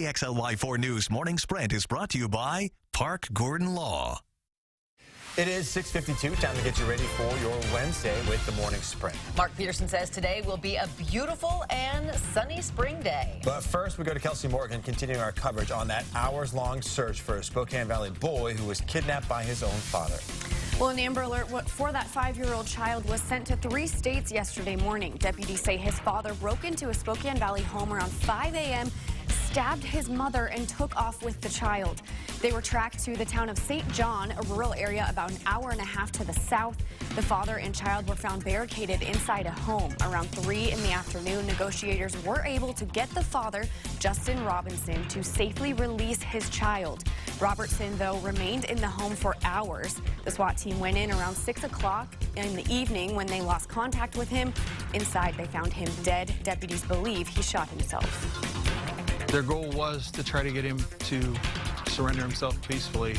KXLY4 News Morning Sprint is brought to you by Park Gordon Law. It is 6:52. Time to get you ready for your Wednesday with the Morning Sprint. Mark Peterson says today will be a beautiful and sunny spring day. But first, we go to Kelsey Morgan, continuing our coverage on that hours-long search for a Spokane Valley boy who was kidnapped by his own father. Well, an Amber Alert for that 5-year-old child was sent to 3 states yesterday morning. Deputies say his father broke into a Spokane Valley home around 5 a.m., stabbed his mother, and took off with the child. They were tracked to the town of St. John, a rural area about an hour and a half to the south. The father and child were found barricaded inside a home. Around 3 in the afternoon, negotiators were able to get the father, Justin Robinson, to safely release his child. Robertson, though, remained in the home for hours. The SWAT team went in around 6 o'clock in the evening when they lost contact with him. Inside, they found him dead. Deputies believe he shot himself. Their goal was to try to get him to surrender himself peacefully,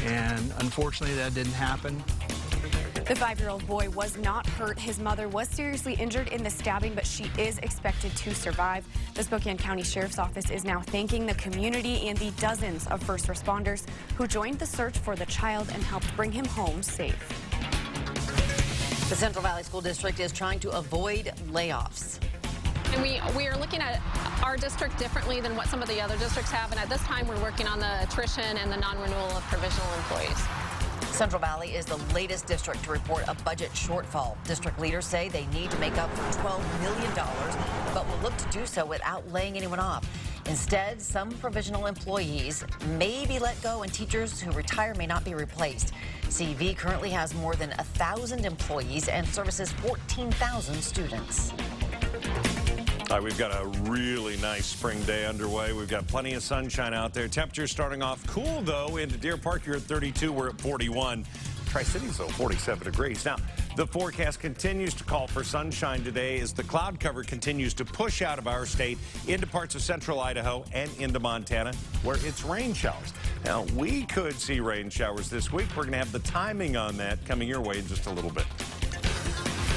and unfortunately that didn't happen. The 5-year-old boy was not hurt. His mother was seriously injured in the stabbing, but she is expected to survive. The Spokane County Sheriff's Office is now thanking the community and the dozens of first responders who joined the search for the child and helped bring him home safe. The Central Valley School District is trying to avoid layoffs. And we are looking at our district differently than what some of the other districts have, and at this time we're working on the attrition and the non-renewal of provisional employees. Central Valley is the latest district to report a budget shortfall. District leaders say they need to make up for $12 million, but will look to do so without laying anyone off. Instead, some provisional employees may be let go, and teachers who retire may not be replaced. CV currently has more than 1,000 employees and services 14,000 students. All right, we've got a really nice spring day underway. We've got plenty of sunshine out there. Temperatures starting off cool, though. Into Deer Park, you're at 32. We're at 41. Tri-Cities, though, 47 degrees. Now, the forecast continues to call for sunshine today as the cloud cover continues to push out of our state into parts of central Idaho and into Montana, where it's rain showers. Now, we could see rain showers this week. We're going to have the timing on that coming your way in just a little bit.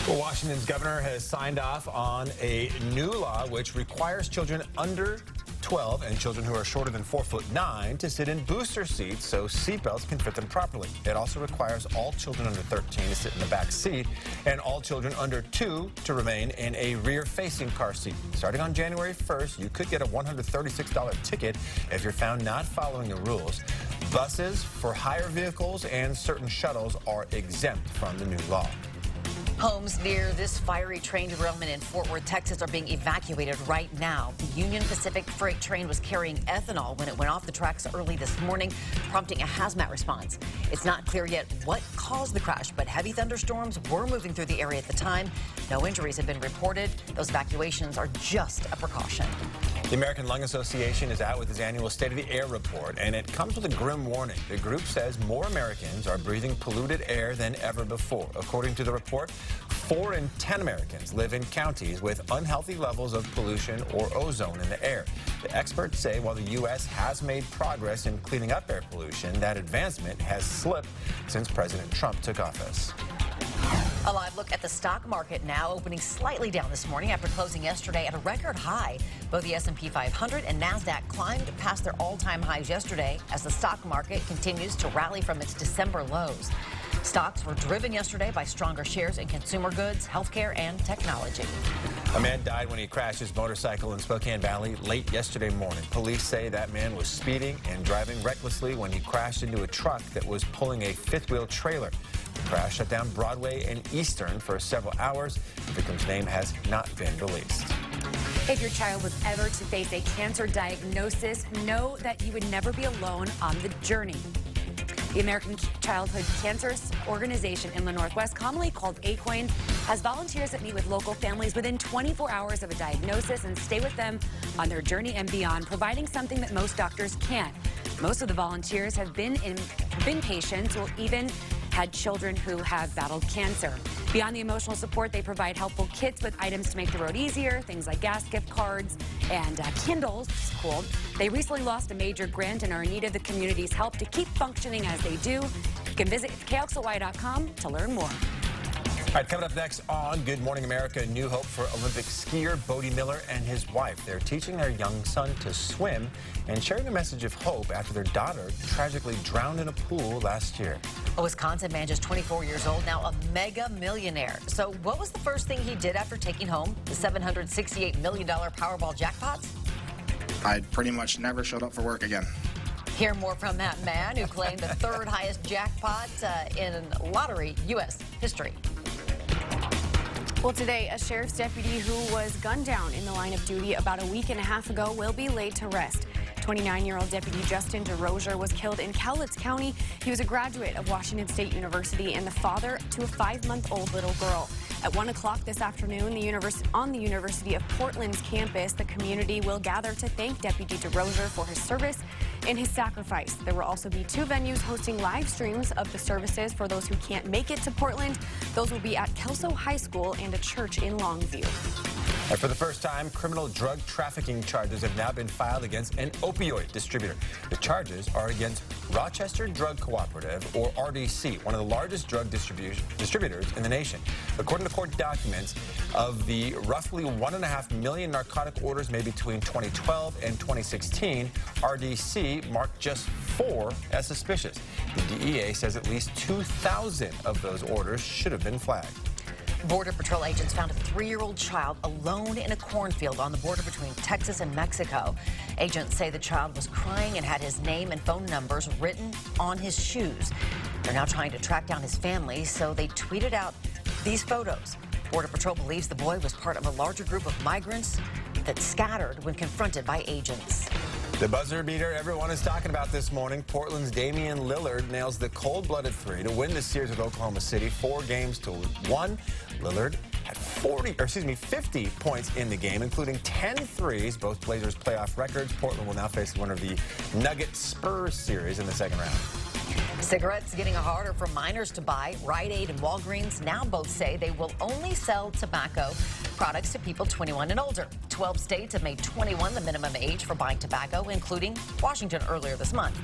Well, Washington's governor has signed off on a new law which requires children under 12 and children who are shorter than 4'9" to sit in booster seats so seatbelts can fit them properly. It also requires all children under 13 to sit in the back seat and all children under 2 to remain in a rear-facing car seat. Starting on January 1st, you could get a $136 ticket if you're found not following the rules. Buses for hire vehicles and certain shuttles are exempt from the new law. Homes near this fiery train derailment in Fort Worth, Texas are being evacuated right now. The Union Pacific freight train was carrying ethanol when it went off the tracks early this morning, prompting a hazmat response. It's not clear yet what caused the crash, but heavy thunderstorms were moving through the area at the time. No injuries have been reported. Those evacuations are just a precaution. The American Lung Association is out with its annual State of the Air report, and it comes with a grim warning. The group says more Americans are breathing polluted air than ever before. According to the report, 4 in 10 Americans live in counties with unhealthy levels of pollution or ozone in the air. The experts say while the U.S. has made progress in cleaning up air pollution, that advancement has slipped since President Trump took office. A live look at the stock market now, opening slightly down this morning after closing yesterday at a record high. Both the S&P 500 and NASDAQ climbed past their all-time highs yesterday as the stock market continues to rally from its December lows. Stocks were driven yesterday by stronger shares in consumer goods, healthcare, and technology. A man died when he crashed his motorcycle in Spokane Valley late yesterday morning. Police say that man was speeding and driving recklessly when he crashed into a truck that was pulling a fifth-wheel trailer. The crash shut down Broadway and Eastern for several hours. The victim's name has not been released. If your child was ever to face a cancer diagnosis, know that you would never be alone on the journey. The American Childhood Cancer Organization in the Northwest, commonly called ACOIN, has volunteers that meet with local families within 24 hours of a diagnosis and stay with them on their journey and beyond, providing something that most doctors can't. Most of the volunteers have been patients or even had children who have battled cancer. Beyond the emotional support, they provide helpful kits with items to make the road easier, things like gas gift cards and Kindles, which is cool. They recently lost a major grant and are in need of the community's help to keep functioning as they do. You can visit KXLY.com to learn more. All right, coming up next on Good Morning America, new hope for Olympic skier Bodie Miller and his wife. They're teaching their young son to swim and sharing a message of hope after their daughter tragically drowned in a pool last year. A Wisconsin man just 24 years old, now a mega millionaire. So what was the first thing he did after taking home the $768 million Powerball jackpots? I pretty much never showed up for work again. Hear more from that man who claimed the third highest jackpot in lottery U.S. history. Well, today, a sheriff's deputy who was gunned down in the line of duty about a week and a half ago will be laid to rest. 29-year-old Deputy Justin DeRozier was killed in Cowlitz County. He was a graduate of Washington State University and the father to a 5-month-old little girl. At 1 o'clock this afternoon, on the University of Portland's campus, the community will gather to thank Deputy DeRozier for his service and his sacrifice. There will also be 2 venues hosting live streams of the services for those who can't make it to Portland. Those will be at Kelso High School and a church in Longview. And for the first time, criminal drug trafficking charges have now been filed against an opioid distributor. The charges are against Rochester Drug Cooperative, or RDC, one of the largest drug distributors in the nation. According to court documents, of the roughly 1.5 million narcotic orders made between 2012 and 2016, RDC marked just 4 as suspicious. The DEA says at least 2,000 of those orders should have been flagged. Border Patrol agents found a 3-year-old child alone in a cornfield on the border between Texas and Mexico. Agents say the child was crying and had his name and phone numbers written on his shoes. They're now trying to track down his family, so they tweeted out these photos. Border Patrol believes the boy was part of a larger group of migrants that scattered when confronted by agents. The buzzer beater everyone is talking about this morning. Portland's Damian Lillard nails the cold-blooded 3 to win the series with Oklahoma City 4 games to 1. Lillard had 50 points in the game, including 10 threes, both Blazers' playoff records. Portland will now face the winner of the Nuggets-Spurs series in the second round. Cigarettes getting harder for minors to buy. Rite Aid and Walgreens now both say they will only sell tobacco products to people 21 and older. 12 states have made 21 the minimum age for buying tobacco, including Washington earlier this month.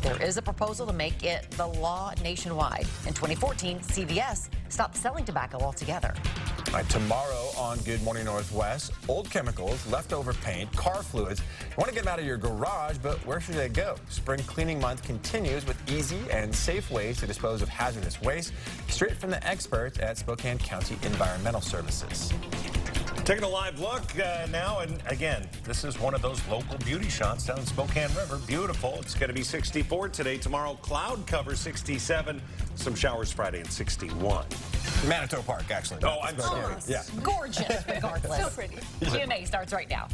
There is a proposal to make it the law nationwide. In 2014, CVS stopped selling tobacco altogether. All right, tomorrow on Good Morning Northwest, old chemicals, leftover paint, car fluids. You want to get them out of your garage, but where should they go? Spring cleaning month continues with easy and safe ways to dispose of hazardous waste, straight from the experts at Spokane County Environmental Services. Taking a live look now, and again, this is one of those local beauty shots down in Spokane River. Beautiful. It's going to be 64 today. Tomorrow, cloud cover 67. Some showers Friday and 61. Manitou Park, actually. Oh, I'm sorry. Yeah. Gorgeous, regardless. So pretty. GMA starts right now.